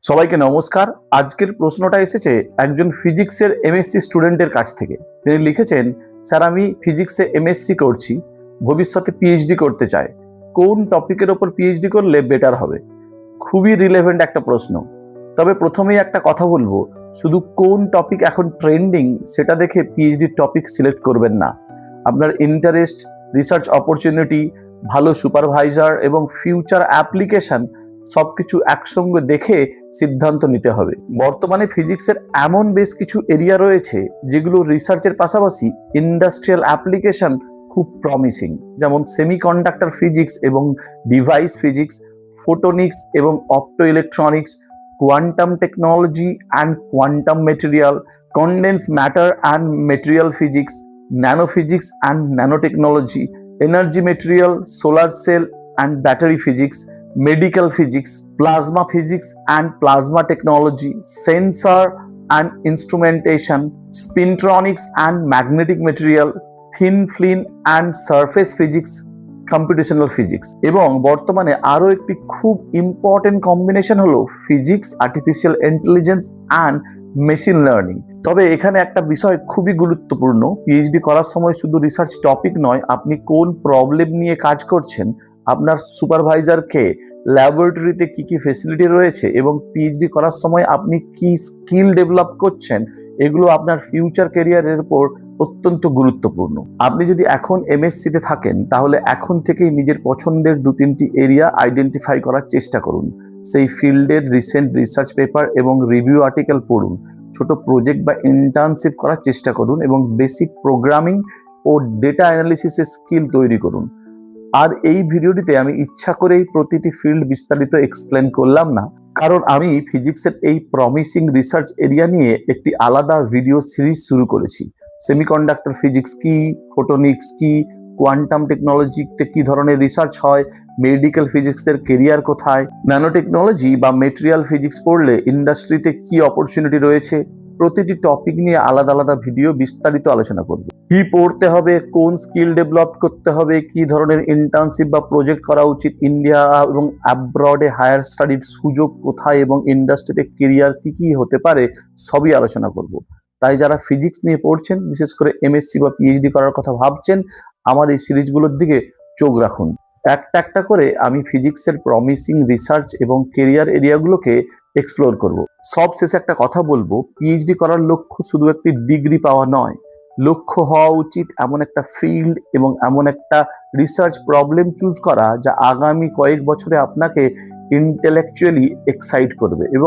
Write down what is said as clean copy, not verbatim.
সবাইকে নমস্কার। আজকের প্রশ্নটা এসেছে একজন ফিজিক্সের এমএসসি স্টুডেন্টের কাছ থেকে। তিনি লিখেছেন, স্যার আমি ফিজিক্সে এমএসসি করছি, ভবিষ্যতে পিএইচডি করতে চাই, কোন টপিকের ওপর পিএইচডি করলে বেটার হবে? খুবই রিলেভেন্ট একটা প্রশ্ন। তবে প্রথমেই একটা কথা বলবো, শুধু কোন টপিক এখন ট্রেন্ডিং সেটা দেখে পিএইচডি টপিক সিলেক্ট করবেন না। আপনার ইন্টারেস্ট, রিসার্চ অপরচুনিটি, ভালো সুপারভাইজার এবং ফিউচার অ্যাপ্লিকেশন সবকিছু একসঙ্গে দেখে সিদ্ধান্ত নিতে হবে। বর্তমানে ফিজিক্সের এমন বেশ কিছু এরিয়া রয়েছে যেগুলো রিসার্চের পাশাপাশি ইন্ডাস্ট্রিয়াল অ্যাপ্লিকেশন খুব প্রমিসিং, যেমন সেমিকন্ডাক্টর ফিজিক্স এবং ডিভাইস ফিজিক্স, ফোটোনিক্স এবং অপটো electronics, quantum technology and quantum material, condense matter and material physics, nano physics and nano technology, energy material, solar cell and battery physics, medical physics, plasma physics and plasma technology, sensor and instrumentation, spintronics and magnetic material, thin film and surface physics, computational physics। এবং বর্তমানে আরো একটি খুব important combination হলো physics, artificial intelligence and machine learning. তবে এখানে একটা বিষয় খুবই গুরুত্বপূর্ণ, পিএইচডি করার সময় শুধু রিসার্চ টপিক নয়, আপনি কোন প্রবলেম নিয়ে কাজ করছেন, আপনার সুপারভাইজারকে, ল্যাবরেটরিতে কি কি ফেসিলিটি রয়েছে এবং পিএইচডি করার সময় আপনি কি স্কিল ডেভেলপ করছেন, এগুলো আপনার ফিউচার ক্যারিয়ারের উপর অত্যন্ত গুরুত্বপূর্ণ। আপনি যদি এখন এমএসসিতে থাকেন তাহলে এখন থেকেই নিজের পছন্দের 2-3টি এরিয়া আইডেন্টিফাই করার চেষ্টা করুন। সেই ফিল্ডের রিসেন্ট রিসার্চ পেপার এবং রিভিউ আর্টিকেল পড়ুন, ছোট প্রজেক্ট বা ইন্টার্নশিপ করার চেষ্টা করুন এবং বেসিক প্রোগ্রামিং ও ডেটা অ্যানালিসিসের স্কিল তৈরি করুন। আর এই ভিডিওটিতে আমি ইচ্ছা করেই প্রতিটি ফিল্ড বিস্তারিত এক্সপ্লেন করলাম না, কারণ আমি ফিজিক্সের এই প্রমিসিং রিসার্চ এরিয়া নিয়ে একটি আলাদা ভিডিও সিরিজ শুরু করেছি। সেমিকন্ডাক্টর ফিজিক্স কি, ফোটোনিক্স কি, কোয়ান্টাম টেকনোলজিতে কি ধরনের রিসার্চ হয়, মেডিকেল ফিজিক্সের কেরিয়ার কোথায়, ন্যানো টেকনোলজি বা মেটেরিয়াল ফিজিক্স পড়লে ইন্ডাস্ট্রিতে কি অপরচুনিটি রয়েছে, প্রতিটি টপিক নিয়ে আলাদা আলাদা ভিডিও বিস্তারিত আলোচনা করব। কি পড়তে হবে, কোন স্কিল ডেভেলপ করতে হবে, কি ধরনের ইন্টার্নশিপ বা প্রজেক্ট করা উচিত, ইন্ডিয়া এবং অ্যাব্রডে হায়ার স্টাডির সুযোগ কোথায় এবং ইন্ডাস্ট্রিতে কেরিয়ার কি কি হতে পারে, সবই আলোচনা করব। তাই যারা ফিজিক্স নিয়ে পড়ছেন, বিশেষ করে এমএসসি বা পিএইচডি করার কথা ভাবছেন, আমার এই সিরিজগুলোর দিকে চোখ রাখুন। একটা একটা করে আমি ফিজিক্সের প্রমিসিং রিসার্চ এবং কেরিয়ার এরিয়াগুলোকে এক্সপ্লোর করব। সব শেষে একটা কথা বলবো, পিএইচডি করার লক্ষ্য শুধু একটি ডিগ্রি পাওয়া নয়, লক্ষ্য হওয়া উচিত এমন একটা ফিল্ড এবং এমন একটা রিসার্চ প্রবলেম চুজ করা যা আগামী কয়েক বছরে আপনাকে ইন্টেলেকচুয়ালি এক্সাইট করবে এবং